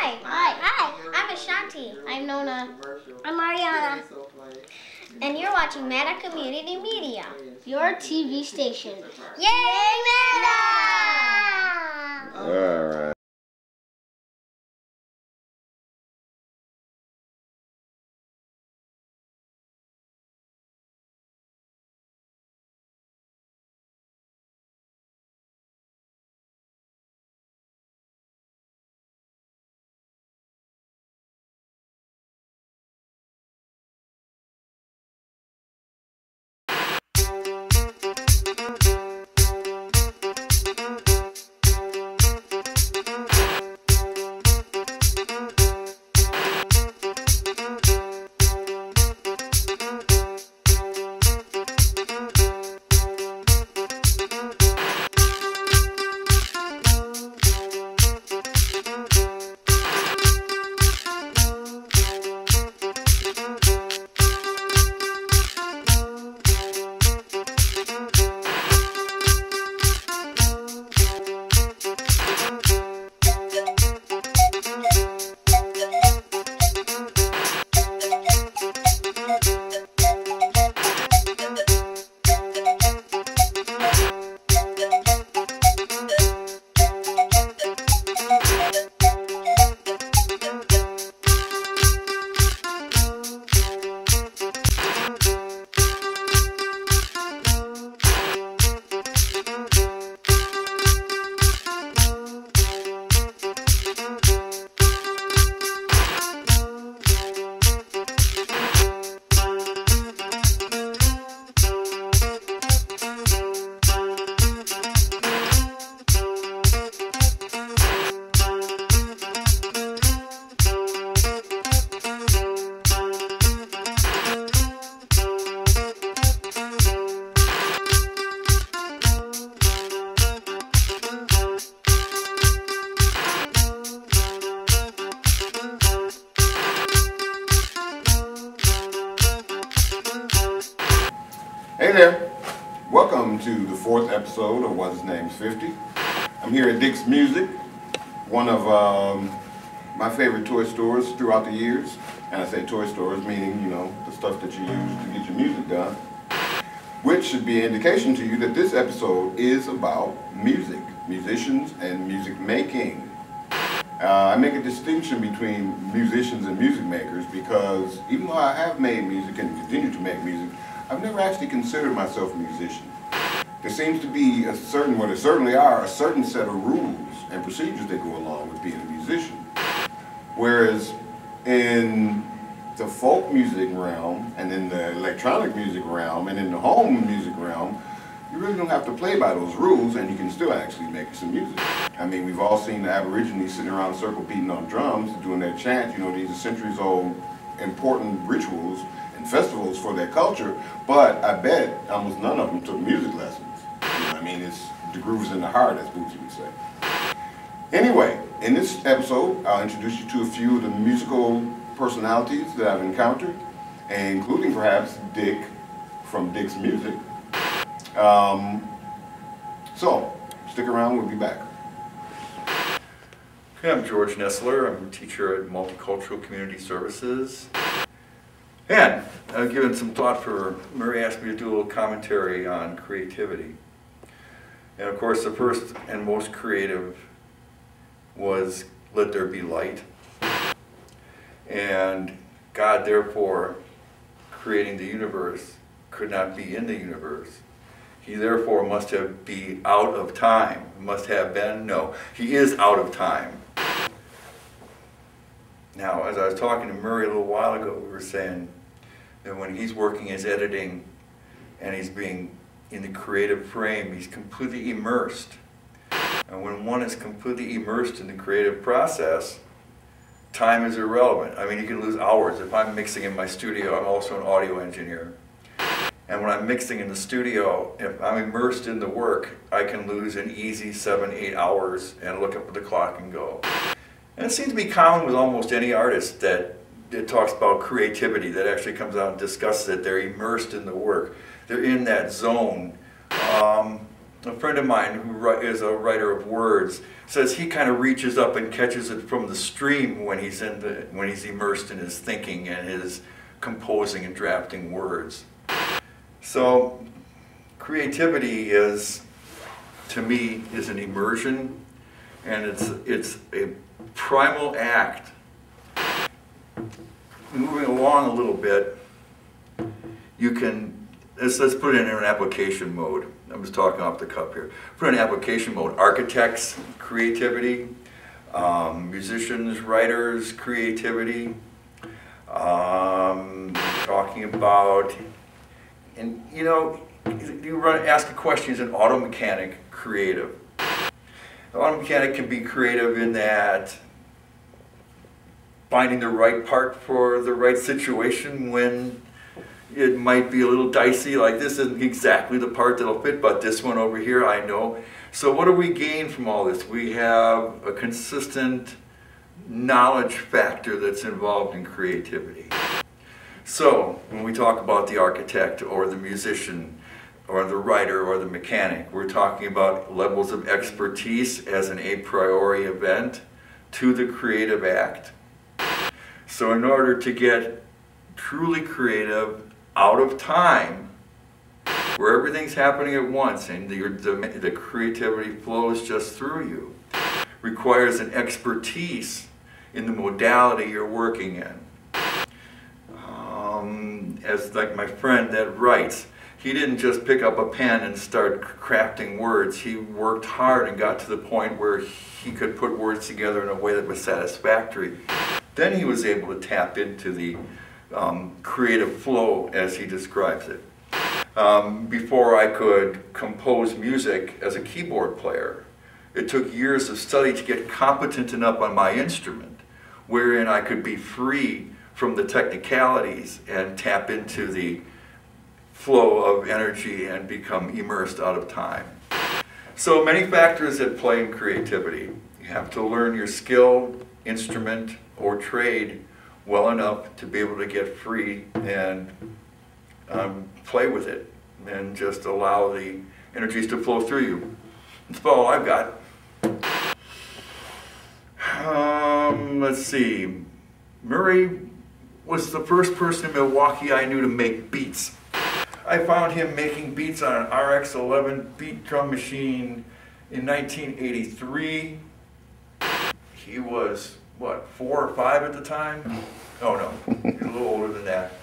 Hi. Hi. Hi. I'm Ashanti. I'm Nona. I'm Mariana. And you're watching Meta Community Media. Your TV station. Yay, Meta! All right. Hey there, welcome to the 4th episode of Whaziznamez 50. I'm here at Dick's Music, one of my favorite toy stores throughout the years. And I say toy stores meaning, you know, the stuff that you use to get your music done. Which should be an indication to you that this episode is about music, musicians, and music making. I make a distinction between musicians and music makers because even though I have made music and continue to make music, I've never actually considered myself a musician. There seems to be a certain, well there certainly are, a certain set of rules and procedures that go along with being a musician. Whereas in the folk music realm, and in the electronic music realm, and in the home music realm, you really don't have to play by those rules and you can still actually make some music. I mean, we've all seen the Aborigines sitting around in a circle beating on drums, doing their chant. You know, these are centuries-old important rituals and festivals for their culture, but I bet almost none of them took music lessons. You know, I mean, it's the groove's in the heart, as Bootsy would say. Anyway, in this episode, I'll introduce you to a few of the musical personalities that I've encountered, including perhaps Dick from Dick's Music. So, stick around, we'll be back. Okay, I'm George Nestler. I'm a teacher at Multicultural Community Services. And I've given some thought for, Murray asked me to do a little commentary on creativity. And of course, the first and most creative was let there be light. And God, therefore, creating the universe, could not be in the universe. He therefore must have be out of time. Must have been? No. He is out of time. Now, as I was talking to Murray a little while ago, we were saying that when he's working his editing and he's being in the creative frame, he's completely immersed. And when one is completely immersed in the creative process, time is irrelevant. I mean, you can lose hours. If I'm mixing in my studio, I'm also an audio engineer. And when I'm mixing in the studio, if I'm immersed in the work, I can lose an easy 7-8 hours and look up at the clock and go. And it seems to be common with almost any artist that it talks about creativity, that actually comes out and discusses it. They're immersed in the work. They're in that zone. a friend of mine who is a writer of words says he kind of reaches up and catches it from the stream when he's immersed in his thinking and his composing and drafting words. So creativity is, to me, is an immersion, and it's a primal act. Moving along a little bit, you can, let's put it in an application mode. I'm just talking off the cuff here. Put it in application mode. Architects, creativity. Musicians, writers, creativity. Talking about, and you know, you ask a question, is an auto mechanic creative? The auto mechanic can be creative in that finding the right part for the right situation when it might be a little dicey, like this isn't exactly the part that'll fit, but this one over here I know. So what do we gain from all this? We have a consistent knowledge factor that's involved in creativity. So when we talk about the architect or the musician or the writer or the mechanic, we're talking about levels of expertise as an a priori event to the creative act. So in order to get truly creative out of time, where everything's happening at once and the creativity flows just through you, requires an expertise in the modality you're working in. As like my friend that writes, he didn't just pick up a pen and start crafting words. He worked hard and got to the point where he could put words together in a way that was satisfactory. Then he was able to tap into the creative flow as he describes it. Before I could compose music as a keyboard player, it took years of study to get competent enough on my instrument, wherein I could be free from the technicalities and tap into the flow of energy and become immersed out of time. So many factors at play in creativity. You have to learn your skill, instrument, or trade well enough to be able to get free and play with it and just allow the energies to flow through you. That's about all I've got. Let's see. Murray was the first person in Milwaukee I knew to make beats. I found him making beats on an RX-11 beat drum machine in 1983. He was, what, 4 or 5 at the time? Oh no, he was a little older than that.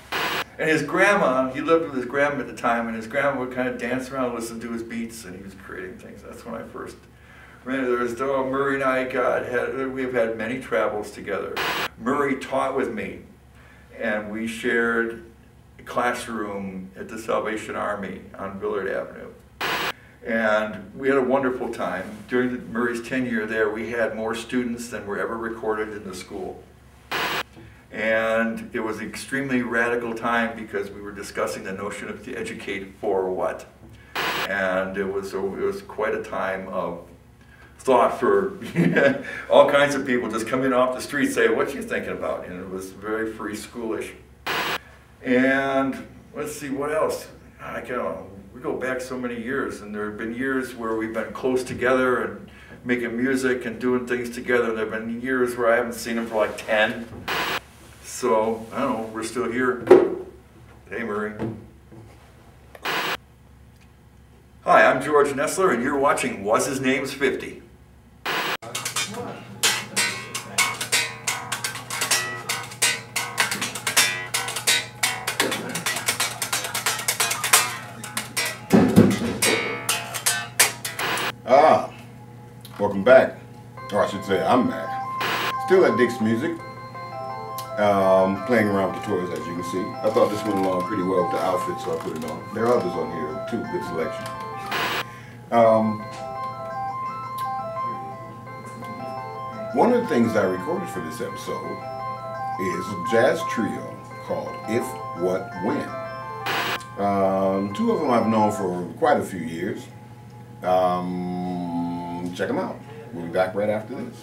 And his grandma, he lived with his grandma at the time, and his grandma would kind of dance around and listen to his beats, and he was creating things. That's when I first ran into this. Murray and I we've had many travels together. Murray taught with me, and we shared a classroom at the Salvation Army on Willard Avenue. And we had a wonderful time. During Murray's tenure there, we had more students than were ever recorded in the school. And it was an extremely radical time because we were discussing the notion of to educate for what. And it was quite a time of thought for all kinds of people just coming off the street saying, what you thinking about? And it was very free schoolish. And let's see, what else? I don't know. We go back so many years, and there have been years where we've been close together and making music and doing things together. There have been years where I haven't seen him for like 10. So, I don't know, we're still here. Hey, Murray. Hi, I'm George Nestler, and you're watching Whaziznamez 50. Welcome back. Or I should say, I'm back. Still at Dick's Music. Playing around with the toys, as you can see. I thought this went along pretty well with the outfit, so I put it on. There are others on here, too. Good selection. One of the things I recorded for this episode is a jazz trio called If, What, When. 2 of them I've known for quite a few years. Check them out. We'll be back right after this.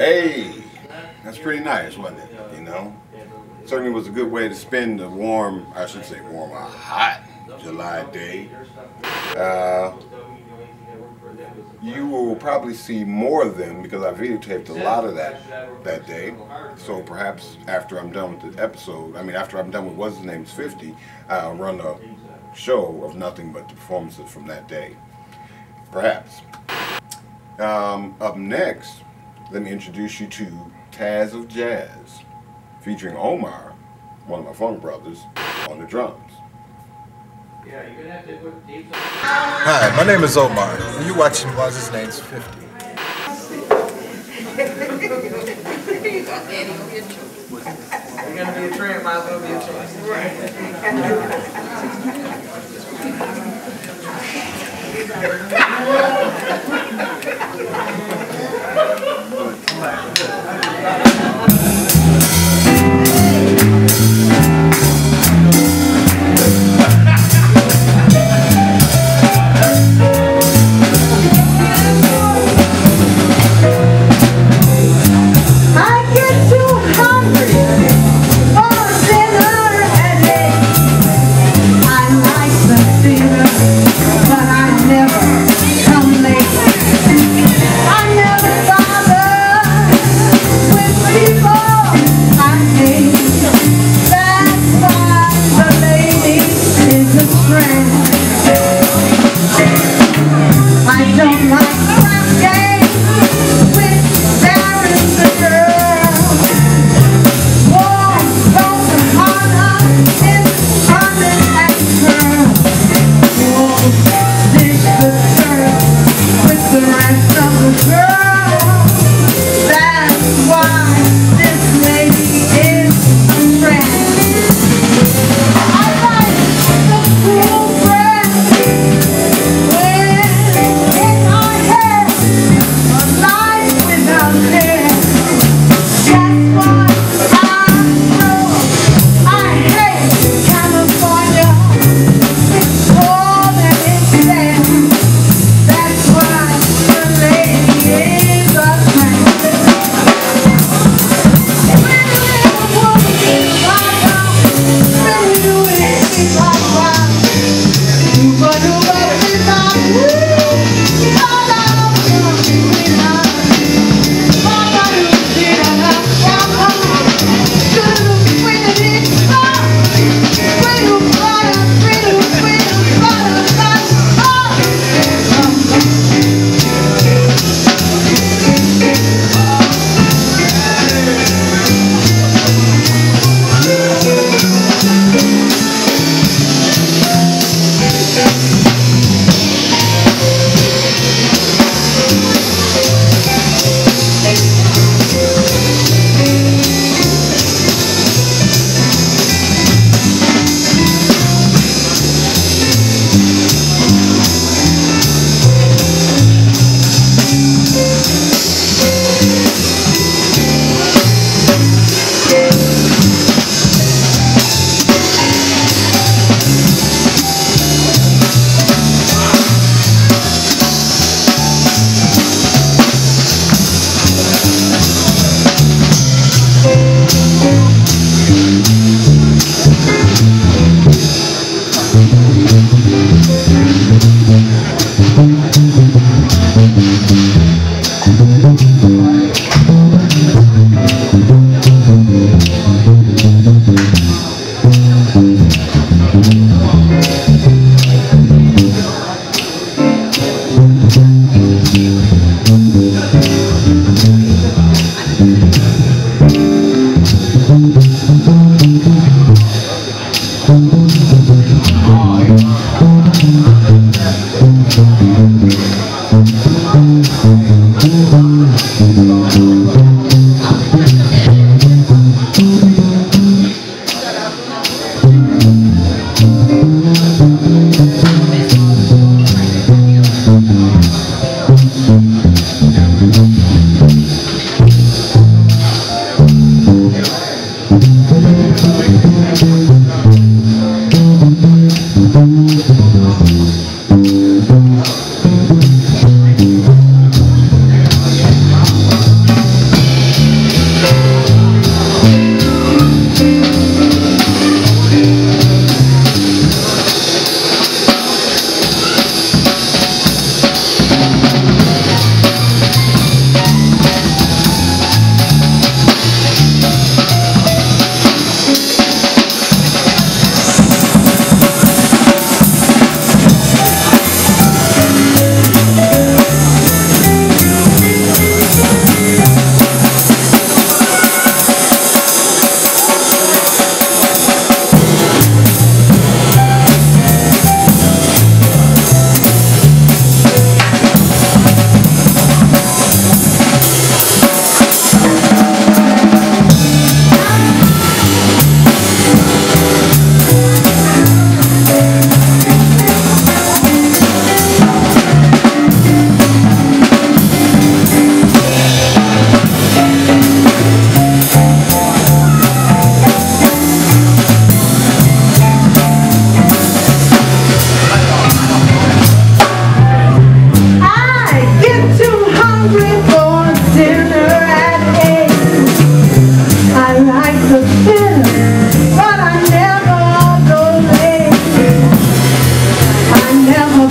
Hey, that's pretty nice, wasn't it? You know, certainly was a good way to spend a warm, I should say warm, a hot July day. You will probably see more of them because I videotaped a lot of that day. So perhaps after I'm done with the episode, after I'm done with Whaziznamez 50, I'll run a show of nothing but the performances from that day. Perhaps. Up next, let me introduce you to Taz of Jazz, featuring Omar, one of my funk brothers, on the drums. Hi, my name is Omar, and you're watching Whaziznamez 50. You're gonna be a trend, might as well be a trend.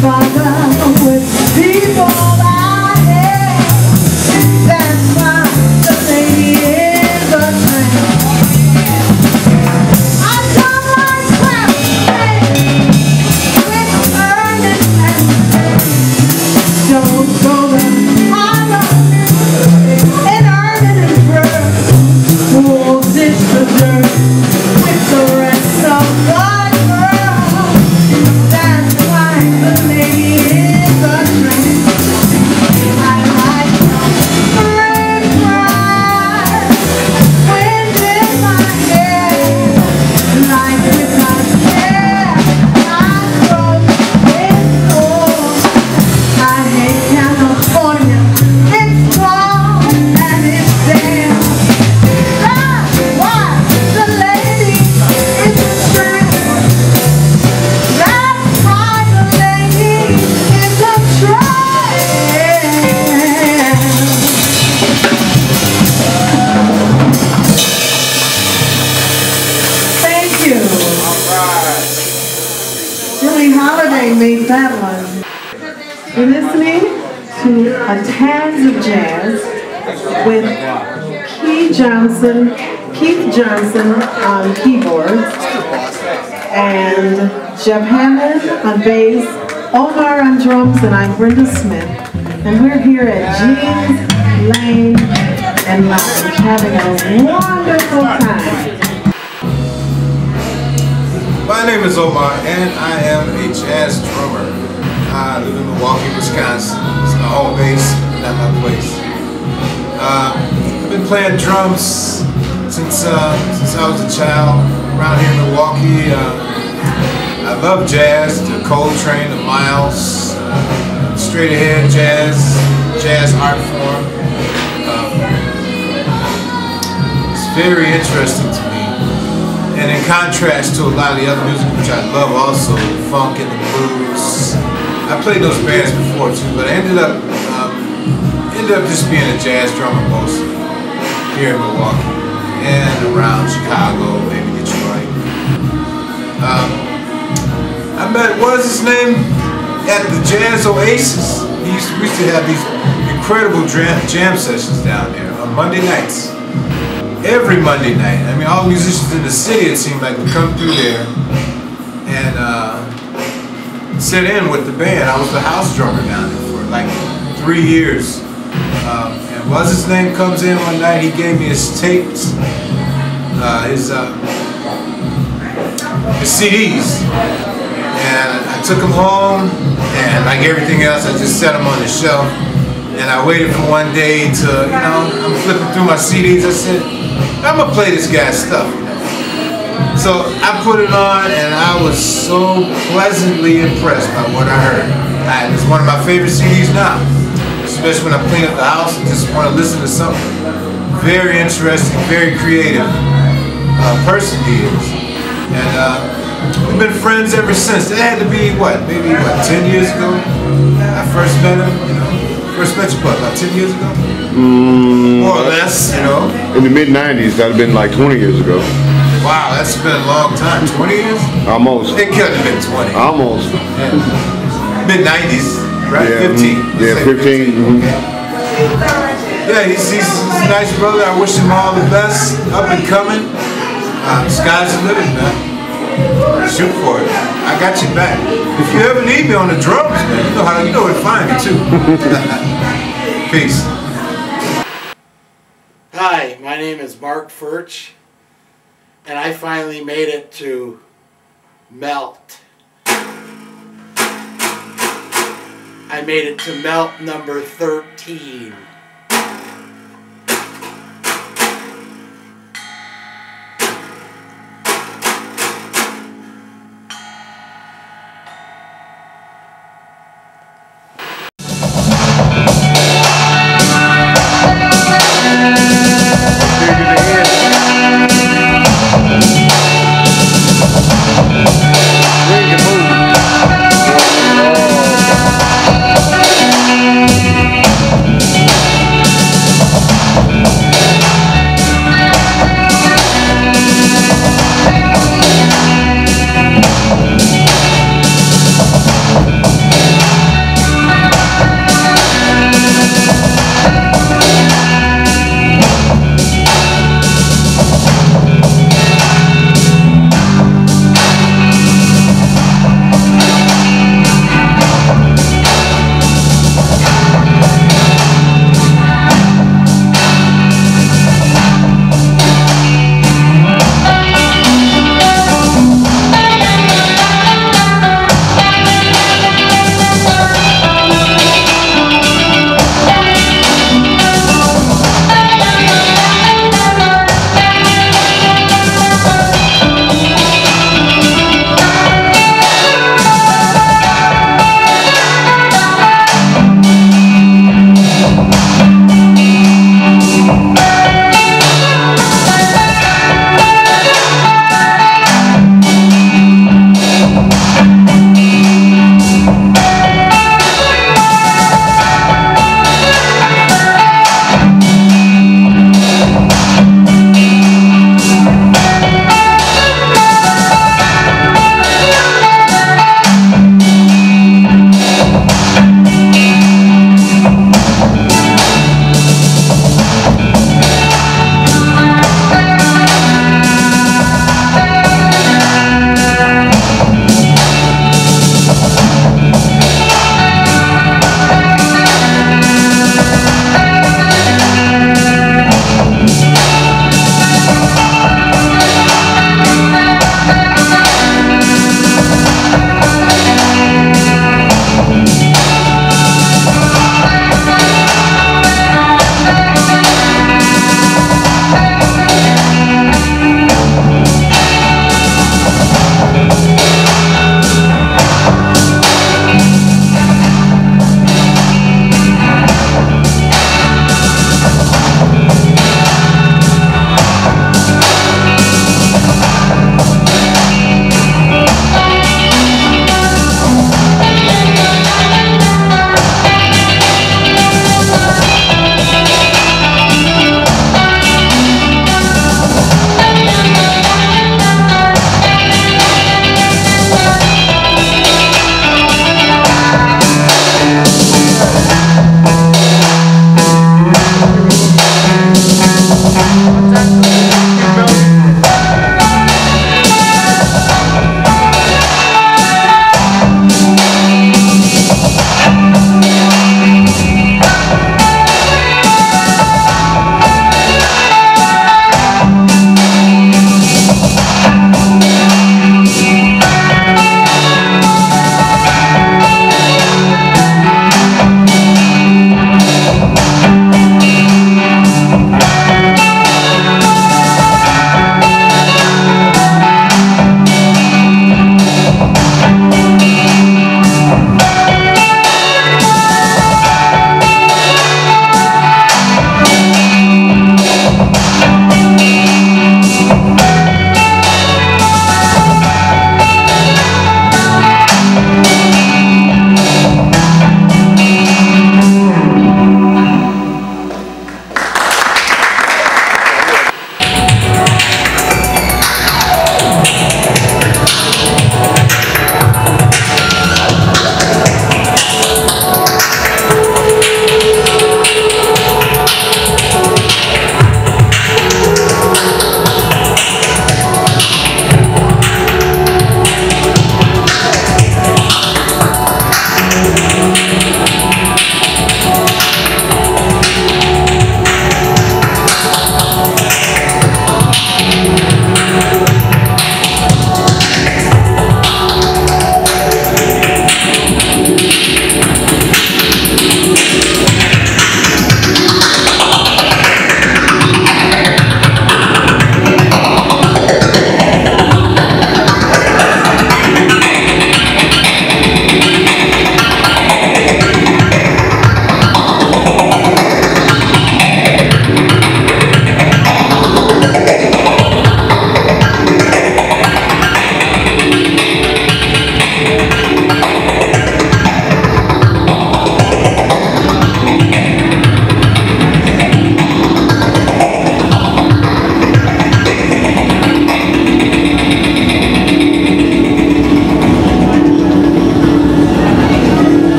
father with people I had. That's why the lady is a tramp. I don't like crap with earning and don't go to holler and earning and bird. We'll ditch the dirt with the rest of the world. That's why the lady is a tramp. I like spring fries, wind in my hair, like without care. I broke in cold. I hate California. It's cold and it's damp. That's why the lady is a tramp. That's why the lady is a tramp. Thank you. Billie Holiday made that one. You're listening to a Taz of Jazz with Keith Johnson on keyboards, and Jeff Hammond on bass, Omar on drums, and I'm Brenda Smith. And we're here at Jean's Lane and Lounge having a wonderful time. My name is Omar, and I am a jazz drummer. I live in Milwaukee, Wisconsin. It's my home base, not my place. I've been playing drums since I was a child around here in Milwaukee. I love jazz, the Coltrane, the Miles, straight ahead jazz art form. It's very interesting to me. And in contrast to a lot of the other music, which I love also, funk and the blues. I played those bands before too, but I ended up just being a jazz drummer mostly here in Milwaukee and around Chicago, maybe Detroit. I met Whazizname at the Jazz Oasis. We used to have these incredible jam sessions down there on Monday nights. Every Monday night. I mean, all the musicians in the city, it seemed like, would come through there and sit in with the band. I was the house drummer down there for like 3 years. And Whazizname comes in one night. He gave me his tapes, his CDs, and I took them home. And like everything else, I just set them on the shelf. And I waited for one day to, I'm flipping through my CDs. I said, I'm gonna play this guy's stuff. So I put it on, and I was so pleasantly impressed by what I heard. It's one of my favorite CDs now, especially when I clean up the house and just want to listen to something very interesting, very creative person he is. And we've been friends ever since. That had to be maybe 10 years ago. I first met him. First met you about 10 years ago? More or less, In the mid-90s, that'd have been like 20 years ago. Wow, that's been a long time. 20 years? Almost. It could have been 20. Almost. Yeah. Mid-90s, right? Yeah, 15. Yeah, 15. Okay. Yeah, he's a nice brother. I wish him all the best. Up and coming. Sky's the limit, man. Shoot for it. I got your back. If you ever need me on the drums, man, you know where to find me too. Peace. Hi, my name is Mark Furch, and I finally made it to Melt. I made it to Melt number 13.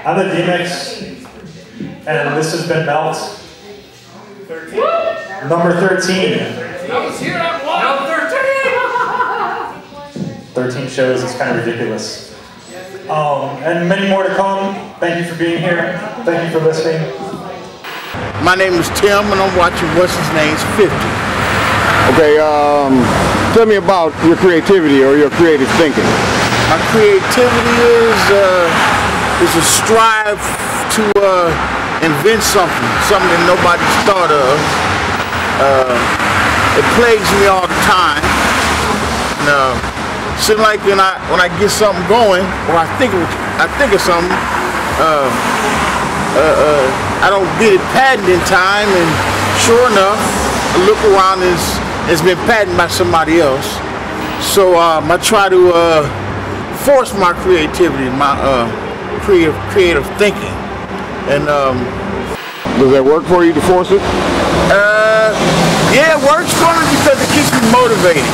I'm the D-Mix, and this has been Melt. Number 13. Number 13 shows is kind of ridiculous. And many more to come. Thank you for being here. Thank you for listening. My name is Tim, and I'm watching Whaziznamez 50. Okay, tell me about your creativity or your creative thinking. My creativity is a strive to invent something that nobody's thought of. It plagues me all the time. Seems like when I get something going, or I think of something, I don't get it patented in time, and sure enough, I look around and it's been patented by somebody else. So I try to force my creativity, my creative thinking, and does that work for you to force it? Yeah, it works for me because it keeps me motivated.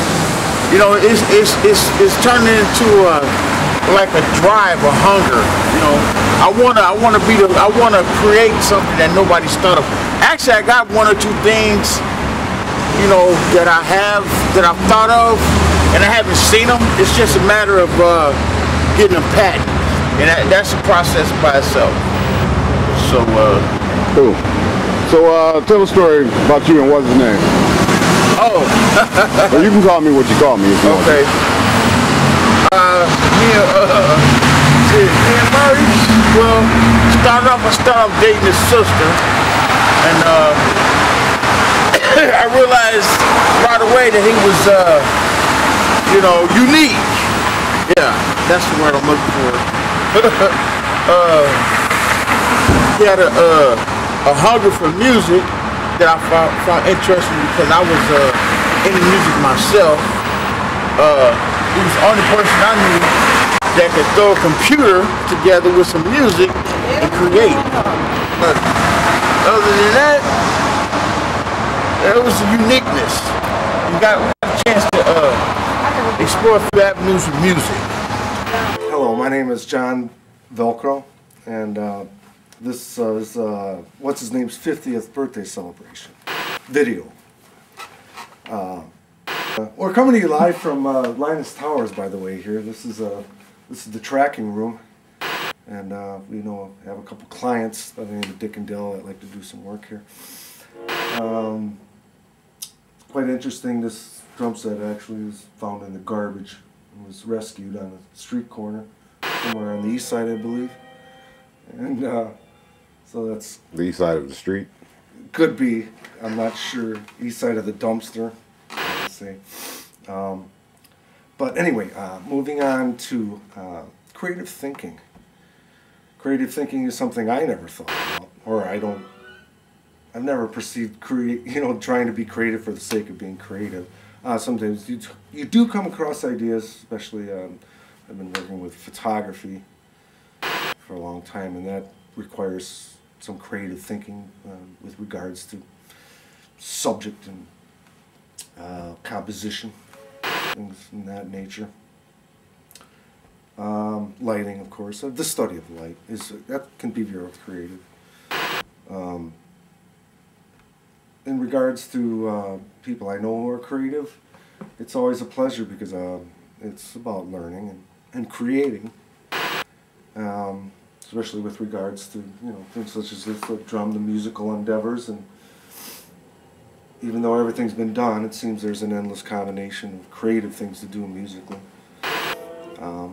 You know, it's turning into like a drive, a hunger. You know, I wanna create something that nobody's thought of. Actually, I got one or two things, you know, that I've thought of, and I haven't seen them. It's just a matter of getting them patented, and that's a process by itself. So, cool. So, tell a story about you and what's his name. Oh. Well, you can call me what you call me if you want. Okay. Me and Murray, well, I started off dating his sister, and I realized right away that he was, you know, unique. Yeah, that's the word I'm looking for. He had a hunger for music that I found interesting because I was into music myself. He was the only person I knew that could throw a computer together with some music and create. Other than that, there was a uniqueness. You got a chance to explore a few avenues with music. Hello, my name is John Velcro, and this is Whaziznamez 50th birthday celebration video. We're coming to you live from Linus Towers, by the way. Here, this is the tracking room, and we have a couple clients by the name of Dick and Dell that like to do some work here. Quite interesting. This drum set actually was found in the garbage and was rescued on a street corner somewhere on the east side, I believe. And so that's The east side of the street? Could be. I'm not sure. East side of the dumpster, let's say. But anyway, moving on to creative thinking. Creative thinking is something I never thought about, or I've never perceived trying to be creative for the sake of being creative. Sometimes you do come across ideas, especially I've been working with photography for a long time, and that requires some creative thinking with regards to subject and composition, things in that nature. Lighting, of course. The study of light that can be very creative. In regards to people I know who are creative, it's always a pleasure because it's about learning and creating, especially with regards to things such as this, the drum, the musical endeavors, and even though everything's been done, it seems there's an endless combination of creative things to do musically. I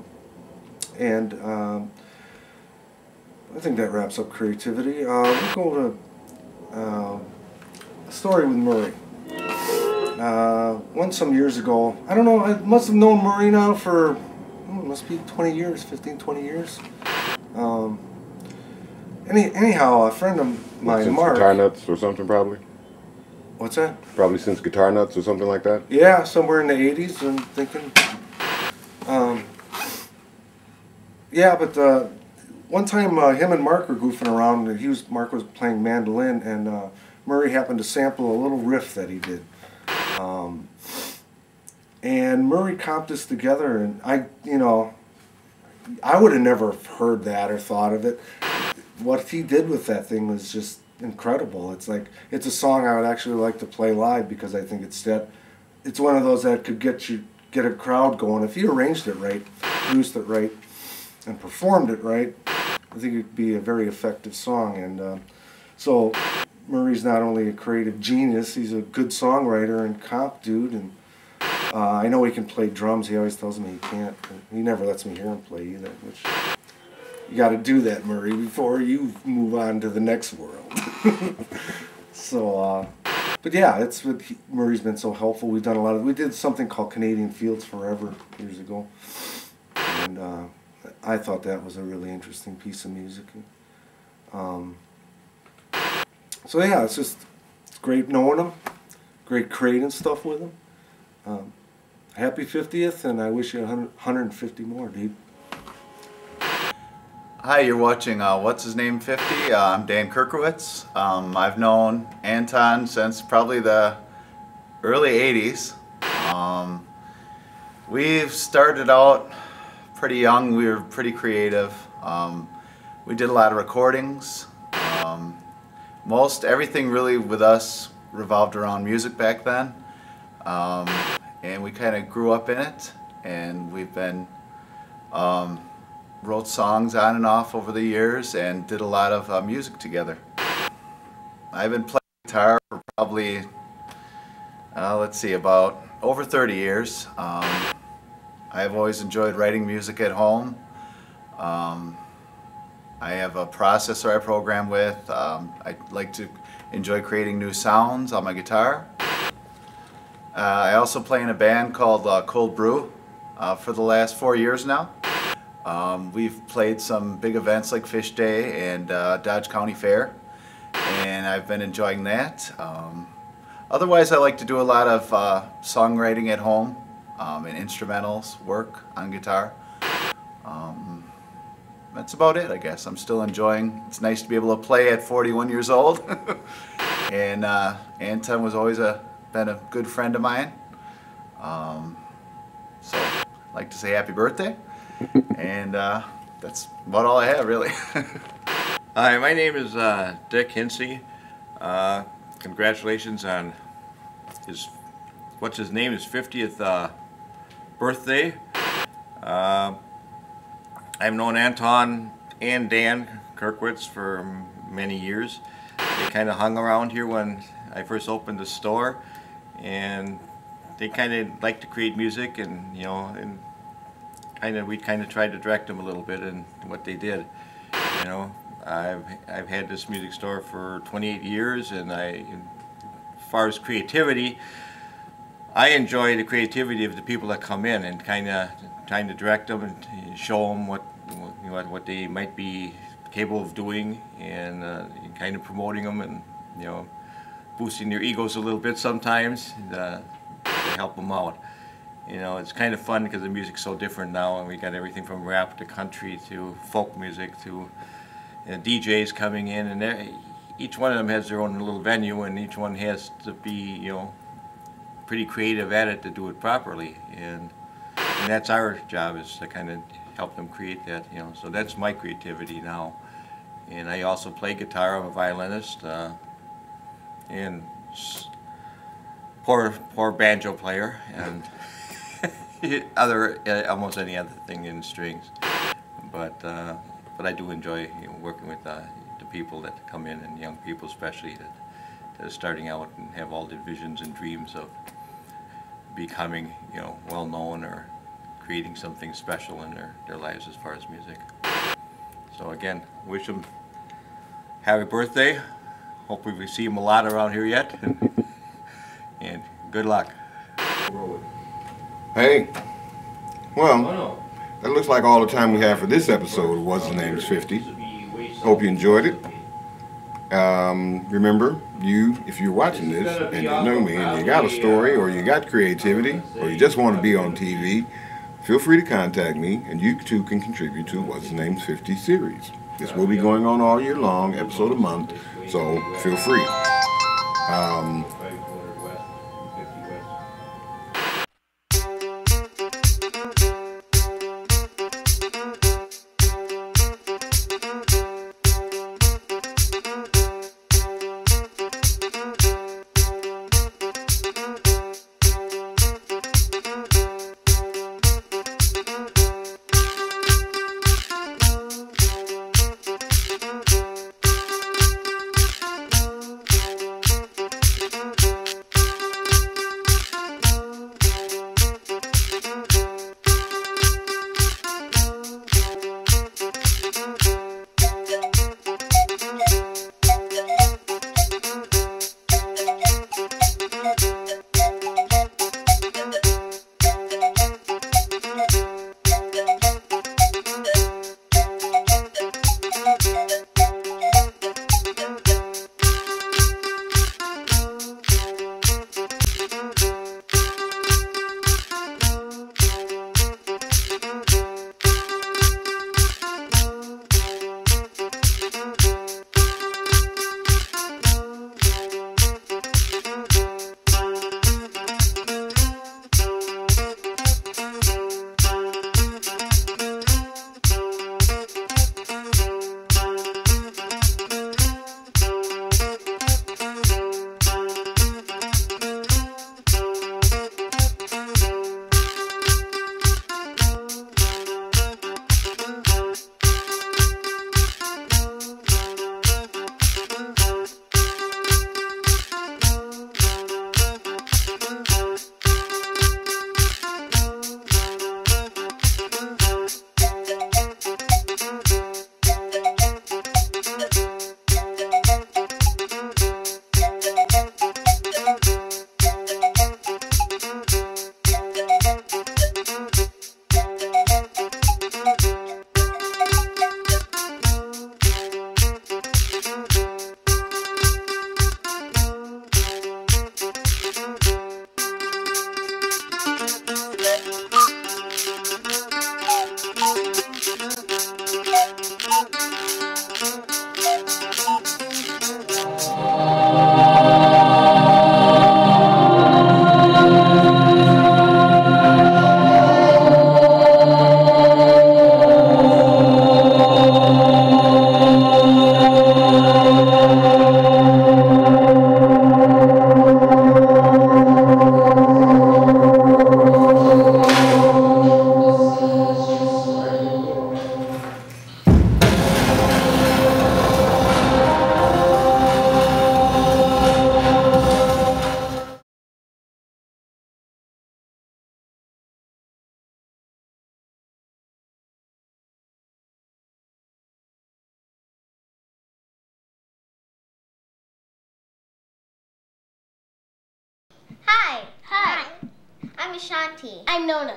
think that wraps up creativity. We'll go to a story with Murray. Once some years ago, I don't know, I must have known Murray now for, it must be 20 years, 15, 20 years. Anyhow, a friend of mine, since Mark. Guitar Nuts or something, probably? What's that? Probably since Guitar Nuts or something like that? Yeah, somewhere in the 80s, I'm thinking. Yeah, but one time him and Mark were goofing around, and Mark was playing mandolin, and Murray happened to sample a little riff that he did. And Murray comped this together, and I would have never heard that or thought of it. What he did with that thing was just incredible. It's a song I would actually like to play live, because I think it's one of those that could get a crowd going. If he arranged it right, produced it right, and performed it right, I think it'd be a very effective song. And so Murray's not only a creative genius, he's a good songwriter and comp dude, and I know he can play drums. He always tells me he can't. He never lets me hear him play either, which you got to do that, Murray, before you move on to the next world. So, but yeah, Murray's been so helpful. We've done we did something called Canadian Fields Forever years ago, and I thought that was a really interesting piece of music. So yeah, it's great knowing him, great creating stuff with him. Happy 50th, and I wish you 150 more, dude. Hi, you're watching What's His Name 50. I'm Dan Kirkowitz. I've known Anton since probably the early 80s. We've started out pretty young. We were pretty creative. We did a lot of recordings. Everything really with us revolved around music back then. And we kind of grew up in it, and we've been wrote songs on and off over the years and did a lot of music together. I've been playing guitar for probably, let's see, about over 30 years. I've always enjoyed writing music at home. I have a processor I program with. I like to enjoy creating new sounds on my guitar. I also play in a band called Cold Brew for the last 4 years now. We've played some big events like Fish Day and Dodge County Fair, and I've been enjoying that. Otherwise, I like to do a lot of songwriting at home and instrumentals work on guitar. That's about it, I guess. I'm still enjoying. It's nice to be able to play at 41 years old. And Anton was always been a good friend of mine. So I'd like to say happy birthday. And that's about all I have, really. Hi, my name is Dick Hinsey. Congratulations on his 50th birthday. I've known Anton and Dan Kirkowitz for many years. They kind of hung around here when I first opened the store, and they kind of like to create music, and we kind of tried to direct them a little bit in what they did. I've had this music store for 28 years, and as far as creativity, I enjoy the creativity of the people that come in, and kind of trying to direct them and show them what they might be capable of doing, and kind of promoting them, and boosting their egos a little bit sometimes to help them out. It's kind of fun because the music's so different now, and we got everything from rap to country to folk music to DJs coming in, and each one of them has their own little venue, and each one has to be pretty creative at it to do it properly, and that's our job, is to kind of help them create that. So that's my creativity now. And I also play guitar. I'm a violinist, and poor banjo player, and almost any other thing in strings. But I do enjoy working with the people that come in, and young people especially that are starting out and have all the visions and dreams of becoming well known or creating something special in their lives as far as music. So again, wish them happy birthday. hopefully we see them a lot around here yet. And good luck. Hey, well, that looks like all the time we have for this episode of Whaziznamez 50. Hope you enjoyed it. Remember, if you're watching this and you know me and you got a story or you got creativity or you just want to be on TV, feel free to contact me and you too can contribute to Whaziznamez 50 series. This will be going on all year long, episode a month, so feel free. Hi. Hi. I'm Ashanti. I'm Nona.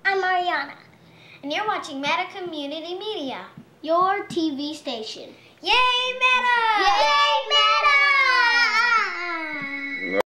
I'm Mariana. And you're watching Meta Community Media. Your TV station. Yay, Meta! Yay, Meta!